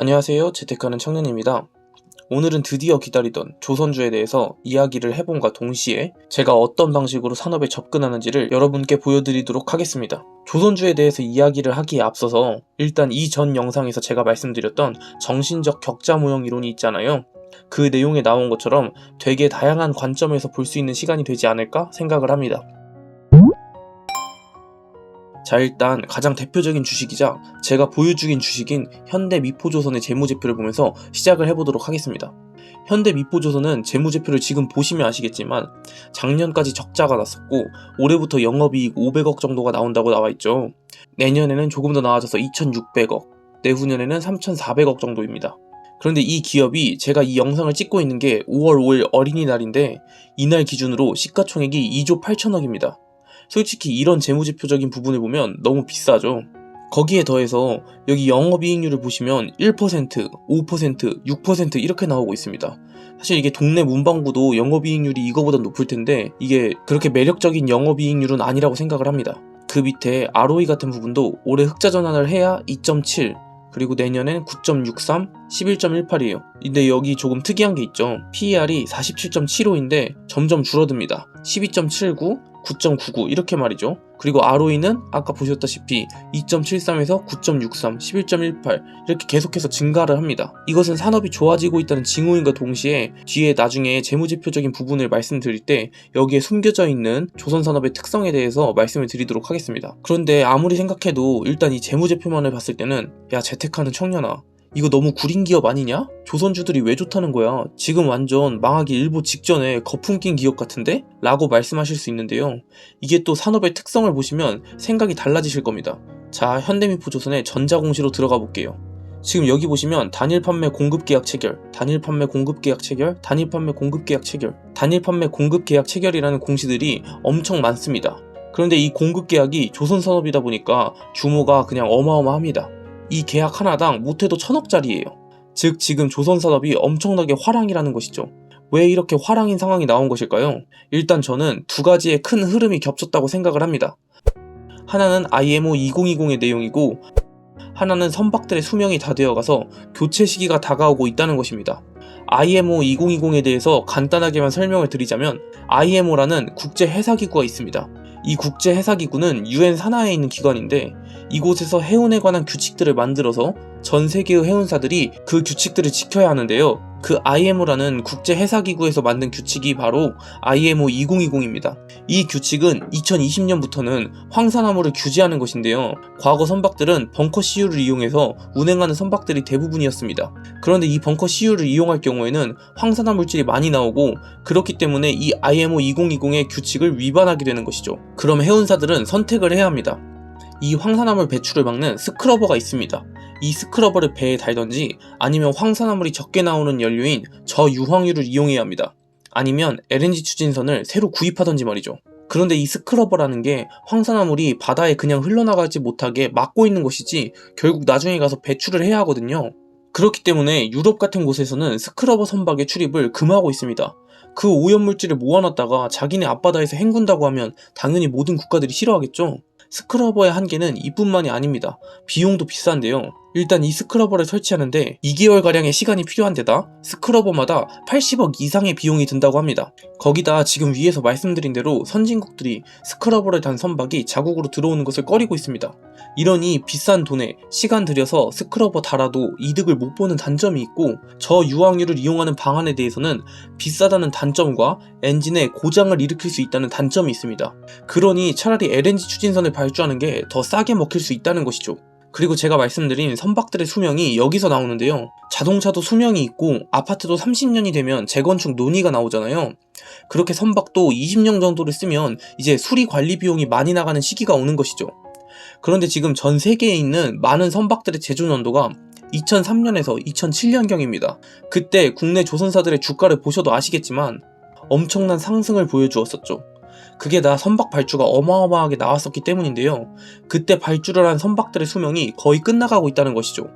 안녕하세요. 재테크하는 청년입니다. 오늘은 드디어 기다리던 조선주에 대해서 이야기를 해본과 동시에 제가 어떤 방식으로 산업에 접근하는지를 여러분께 보여드리도록 하겠습니다. 조선주에 대해서 이야기를 하기에 앞서서 일단 이전 영상에서 제가 말씀드렸던 정신적 격자 모형 이론이 있잖아요. 그 내용에 나온 것처럼 되게 다양한 관점에서 볼 수 있는 시간이 되지 않을까 생각을 합니다. 자, 일단 가장 대표적인 주식이자 제가 보유 중인 주식인 현대미포조선의 재무제표를 보면서 시작을 해보도록 하겠습니다. 현대미포조선은 재무제표를 지금 보시면 아시겠지만 작년까지 적자가 났었고 올해부터 영업이익 500억 정도가 나온다고 나와있죠. 내년에는 조금 더 나아져서 2600억, 내후년에는 3400억 정도입니다. 그런데 이 기업이 제가 이 영상을 찍고 있는 게 5월 5일 어린이날인데 이날 기준으로 시가총액이 2조 8천억입니다. 솔직히 이런 재무제표적인 부분을 보면 너무 비싸죠. 거기에 더해서 여기 영업이익률을 보시면 1%, 5%, 6% 이렇게 나오고 있습니다. 사실 이게 동네 문방구도 영업이익률이 이거보다 높을 텐데 이게 그렇게 매력적인 영업이익률은 아니라고 생각을 합니다. 그 밑에 ROE 같은 부분도 올해 흑자 전환을 해야 2.7, 그리고 내년엔 9.63, 11.18이에요. 근데 여기 조금 특이한 게 있죠. PER이 47.75인데 점점 줄어듭니다. 12.79, 9.99 이렇게 말이죠. 그리고 ROE는 아까 보셨다시피 2.73에서 9.63, 11.18 이렇게 계속해서 증가를 합니다. 이것은 산업이 좋아지고 있다는 징후인과 동시에 뒤에 나중에 재무제표적인 부분을 말씀드릴 때 여기에 숨겨져 있는 조선산업의 특성에 대해서 말씀을 드리도록 하겠습니다. 그런데 아무리 생각해도 일단 이 재무제표만을 봤을 때는 야, 재테크하는 청년아, 이거 너무 구린 기업 아니냐? 조선주들이 왜 좋다는 거야? 지금 완전 망하기 일보 직전에 거품 낀 기업 같은데? 라고 말씀하실 수 있는데요. 이게 또 산업의 특성을 보시면 생각이 달라지실 겁니다. 자, 현대미포조선의 전자공시로 들어가 볼게요. 지금 여기 보시면 단일 판매 공급 계약 체결, 단일 판매 공급 계약 체결, 단일 판매 공급 계약 체결, 단일 판매 공급 계약 체결이라는 공시들이 엄청 많습니다. 그런데 이 공급 계약이 조선산업이다 보니까 규모가 그냥 어마어마합니다. 이 계약 하나당 못해도 1000억짜리예요. 즉 지금 조선산업이 엄청나게 화랑이라는 것이죠. 왜 이렇게 화랑인 상황이 나온 것일까요? 일단 저는 두 가지의 큰 흐름이 겹쳤다고 생각을 합니다. 하나는 IMO 2020의 내용이고 하나는 선박들의 수명이 다 되어가서 교체 시기가 다가오고 있다는 것입니다. IMO 2020에 대해서 간단하게만 설명을 드리자면 IMO라는 국제해사기구가 있습니다. 이 국제해사기구는 UN 산하에 있는 기관인데 이곳에서 해운에 관한 규칙들을 만들어서 전 세계의 해운사들이 그 규칙들을 지켜야 하는데요. 그 IMO라는 국제해사기구에서 만든 규칙이 바로 IMO 2020입니다. 이 규칙은 2020년부터는 황산화물을 규제하는 것인데요. 과거 선박들은 벙커 CU를 이용해서 운행하는 선박들이 대부분이었습니다. 그런데 이 벙커 CU를 이용할 경우에는 황산화 물질이 많이 나오고 그렇기 때문에 이 IMO 2020의 규칙을 위반하게 되는 것이죠. 그럼 해운사들은 선택을 해야 합니다. 이 황산화물 배출을 막는 스크러버가 있습니다. 이 스크러버를 배에 달던지 아니면 황산화물이 적게 나오는 연료인 저유황유를 이용해야 합니다. 아니면 LNG 추진선을 새로 구입하던지 말이죠. 그런데 이 스크러버라는 게 황산화물이 바다에 그냥 흘러나가지 못하게 막고 있는 것이지 결국 나중에 가서 배출을 해야 하거든요. 그렇기 때문에 유럽 같은 곳에서는 스크러버 선박의 출입을 금하고 있습니다. 그 오염물질을 모아놨다가 자기네 앞바다에서 헹군다고 하면 당연히 모든 국가들이 싫어하겠죠. 스크러버의 한계는 이뿐만이 아닙니다. 비용도 비싼데요. 일단 이 스크러버를 설치하는데 2개월가량의 시간이 필요한 데다 스크러버마다 80억 이상의 비용이 든다고 합니다. 거기다 지금 위에서 말씀드린 대로 선진국들이 스크러버를 단 선박이 자국으로 들어오는 것을 꺼리고 있습니다. 이러니 비싼 돈에 시간 들여서 스크러버 달아도 이득을 못 보는 단점이 있고 저유황유를 이용하는 방안에 대해서는 비싸다는 단점과 엔진에 고장을 일으킬 수 있다는 단점이 있습니다. 그러니 차라리 LNG 추진선을 발주하는 게 더 싸게 먹힐 수 있다는 것이죠. 그리고 제가 말씀드린 선박들의 수명이 여기서 나오는데요. 자동차도 수명이 있고 아파트도 30년이 되면 재건축 논의가 나오잖아요. 그렇게 선박도 20년 정도를 쓰면 이제 수리 관리 비용이 많이 나가는 시기가 오는 것이죠. 그런데 지금 전 세계에 있는 많은 선박들의 제조 연도가 2003년에서 2007년경입니다. 그때 국내 조선사들의 주가를 보셔도 아시겠지만 엄청난 상승을 보여주었었죠. 그게 다 선박 발주가 어마어마하게 나왔었기 때문인데요. 그때 발주를 한 선박들의 수명이 거의 끝나가고 있다는 것이죠.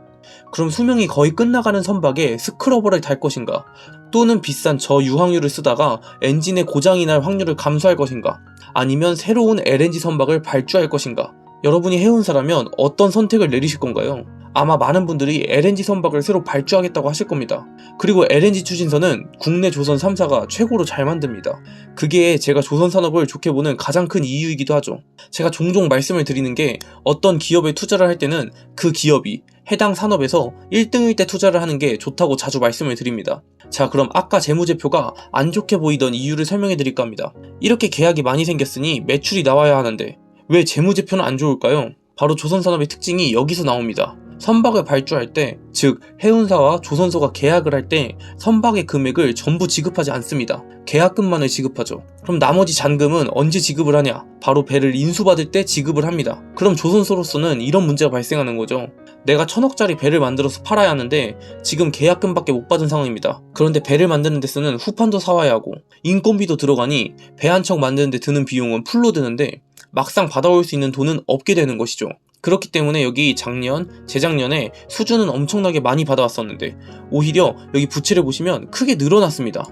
그럼 수명이 거의 끝나가는 선박에 스크러버를 달 것인가? 또는 비싼 저유황유를 쓰다가 엔진에 고장이 날 확률을 감수할 것인가? 아니면 새로운 LNG 선박을 발주할 것인가? 여러분이 해운사라면 어떤 선택을 내리실 건가요? 아마 많은 분들이 LNG 선박을 새로 발주하겠다고 하실 겁니다. 그리고 LNG 추진선은 국내 조선 3사가 최고로 잘 만듭니다. 그게 제가 조선 산업을 좋게 보는 가장 큰 이유이기도 하죠. 제가 종종 말씀을 드리는 게 어떤 기업에 투자를 할 때는 그 기업이 해당 산업에서 1등일 때 투자를 하는 게 좋다고 자주 말씀을 드립니다. 자, 그럼 아까 재무제표가 안 좋게 보이던 이유를 설명해 드릴까 합니다. 이렇게 계약이 많이 생겼으니 매출이 나와야 하는데 왜 재무제표는 안 좋을까요? 바로 조선산업의 특징이 여기서 나옵니다. 선박을 발주할 때, 즉 해운사와 조선소가 계약을 할 때 선박의 금액을 전부 지급하지 않습니다. 계약금만을 지급하죠. 그럼 나머지 잔금은 언제 지급을 하냐? 바로 배를 인수받을 때 지급을 합니다. 그럼 조선소로서는 이런 문제가 발생하는 거죠. 내가 1000억짜리 배를 만들어서 팔아야 하는데 지금 계약금밖에 못 받은 상황입니다. 그런데 배를 만드는 데 쓰는 후판도 사와야 하고 인건비도 들어가니 배 한 척 만드는 데 드는 비용은 풀로 드는데 막상 받아올 수 있는 돈은 없게 되는 것이죠. 그렇기 때문에 여기 작년, 재작년에 수주는 엄청나게 많이 받아왔었는데 오히려 여기 부채를 보시면 크게 늘어났습니다.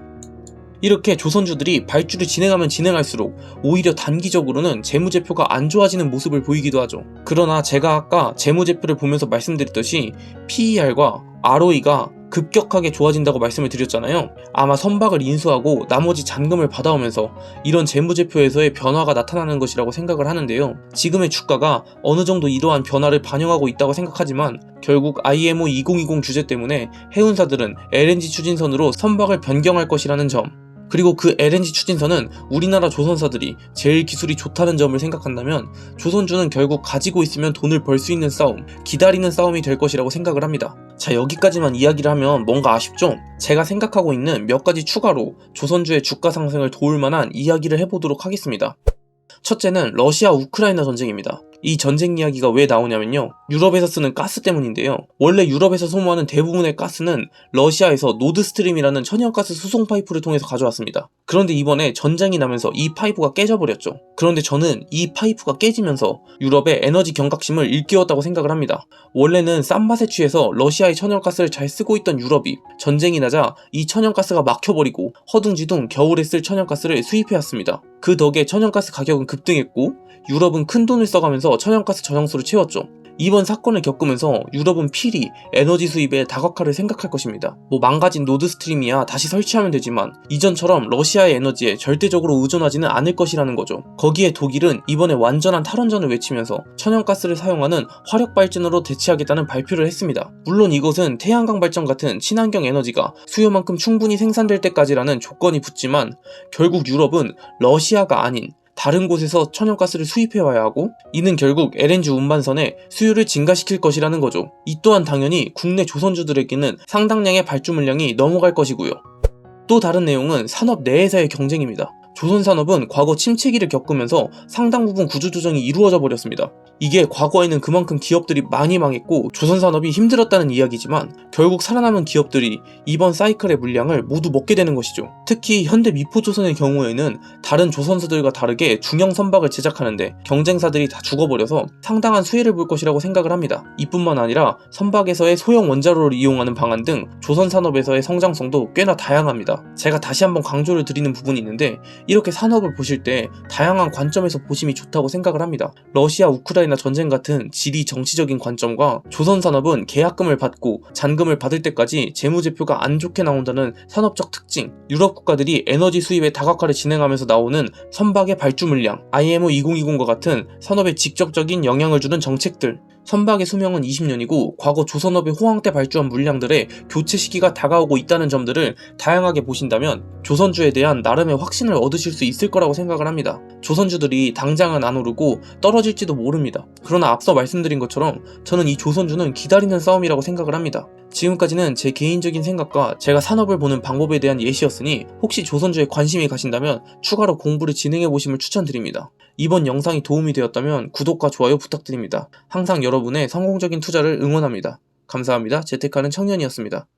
이렇게 조선주들이 발주를 진행하면 진행할수록 오히려 단기적으로는 재무제표가 안 좋아지는 모습을 보이기도 하죠. 그러나 제가 아까 재무제표를 보면서 말씀드렸듯이 PER과 ROE가 급격하게 좋아진다고 말씀을 드렸잖아요. 아마 선박을 인수하고 나머지 잔금을 받아오면서 이런 재무제표에서의 변화가 나타나는 것이라고 생각을 하는데요. 지금의 주가가 어느 정도 이러한 변화를 반영하고 있다고 생각하지만 결국 IMO 2020 규제 때문에 해운사들은 LNG 추진선으로 선박을 변경할 것이라는 점, 그리고 그 LNG 추진선은 우리나라 조선사들이 제일 기술이 좋다는 점을 생각한다면 조선주는 결국 가지고 있으면 돈을 벌 수 있는 싸움, 기다리는 싸움이 될 것이라고 생각을 합니다. 자, 여기까지만 이야기를 하면 뭔가 아쉽죠? 제가 생각하고 있는 몇 가지 추가로 조선주의 주가 상승을 도울 만한 이야기를 해보도록 하겠습니다. 첫째는 러시아 우크라이나 전쟁입니다. 이 전쟁 이야기가 왜 나오냐면요, 유럽에서 쓰는 가스 때문인데요. 원래 유럽에서 소모하는 대부분의 가스는 러시아에서 노드스트림이라는 천연가스 수송 파이프를 통해서 가져왔습니다. 그런데 이번에 전쟁이 나면서 이 파이프가 깨져버렸죠. 그런데 저는 이 파이프가 깨지면서 유럽의 에너지 경각심을 일깨웠다고 생각을 합니다. 원래는 싼 맛에 취해서 러시아의 천연가스를 잘 쓰고 있던 유럽이 전쟁이 나자 이 천연가스가 막혀버리고 허둥지둥 겨울에 쓸 천연가스를 수입해왔습니다. 그 덕에 천연가스 가격은 급등했고 유럽은 큰 돈을 써가면서 천연가스 저장소를 채웠죠. 이번 사건을 겪으면서 유럽은 필히 에너지 수입에 다각화를 생각할 것입니다. 망가진 노드스트림이야 다시 설치하면 되지만 이전처럼 러시아의 에너지에 절대적으로 의존하지는 않을 것이라는 거죠. 거기에 독일은 이번에 완전한 탈원전을 외치면서 천연가스를 사용하는 화력발전으로 대체하겠다는 발표를 했습니다. 물론 이것은 태양광 발전 같은 친환경 에너지가 수요만큼 충분히 생산될 때까지라는 조건이 붙지만 결국 유럽은 러시아가 아닌 다른 곳에서 천연가스를 수입해와야 하고 이는 결국 LNG 운반선의 수요를 증가시킬 것이라는 거죠. 이 또한 당연히 국내 조선주들에게는 상당량의 발주 물량이 넘어갈 것이고요. 또 다른 내용은 산업 내에서의 경쟁입니다. 조선산업은 과거 침체기를 겪으면서 상당 부분 구조조정이 이루어져 버렸습니다. 이게 과거에는 그만큼 기업들이 많이 망했고 조선산업이 힘들었다는 이야기지만 결국 살아남은 기업들이 이번 사이클의 물량을 모두 먹게 되는 것이죠. 특히 현대미포조선의 경우에는 다른 조선사들과 다르게 중형 선박을 제작하는데 경쟁사들이 다 죽어버려서 상당한 수혜를 볼 것이라고 생각을 합니다. 이뿐만 아니라 선박에서의 소형 원자로를 이용하는 방안 등 조선산업에서의 성장성도 꽤나 다양합니다. 제가 다시 한번 강조를 드리는 부분이 있는데 이렇게 산업을 보실 때 다양한 관점에서 보심이 좋다고 생각을 합니다. 러시아 우크라이나 전쟁 같은 지리 정치적인 관점과 조선산업은 계약금을 받고 잔금을 받을 때까지 재무제표가 안 좋게 나온다는 산업적 특징, 유럽 국가들이 에너지 수입의 다각화를 진행하면서 나오는 선박의 발주 물량, IMO 2020과 같은 산업에 직접적인 영향을 주는 정책들, 선박의 수명은 20년이고 과거 조선업의 호황 때 발주한 물량들의 교체 시기가 다가오고 있다는 점들을 다양하게 보신다면 조선주에 대한 나름의 확신을 얻으실 수 있을 거라고 생각을 합니다. 조선주들이 당장은 안 오르고 떨어질지도 모릅니다. 그러나 앞서 말씀드린 것처럼 저는 이 조선주는 기다리는 싸움이라고 생각을 합니다. 지금까지는 제 개인적인 생각과 제가 산업을 보는 방법에 대한 예시였으니 혹시 조선주에 관심이 가신다면 추가로 공부를 진행해 보심을 추천드립니다. 이번 영상이 도움이 되었다면 구독과 좋아요 부탁드립니다. 항상 여러분의 성공적인 투자를 응원합니다. 감사합니다. 재테크하는 청년이었습니다.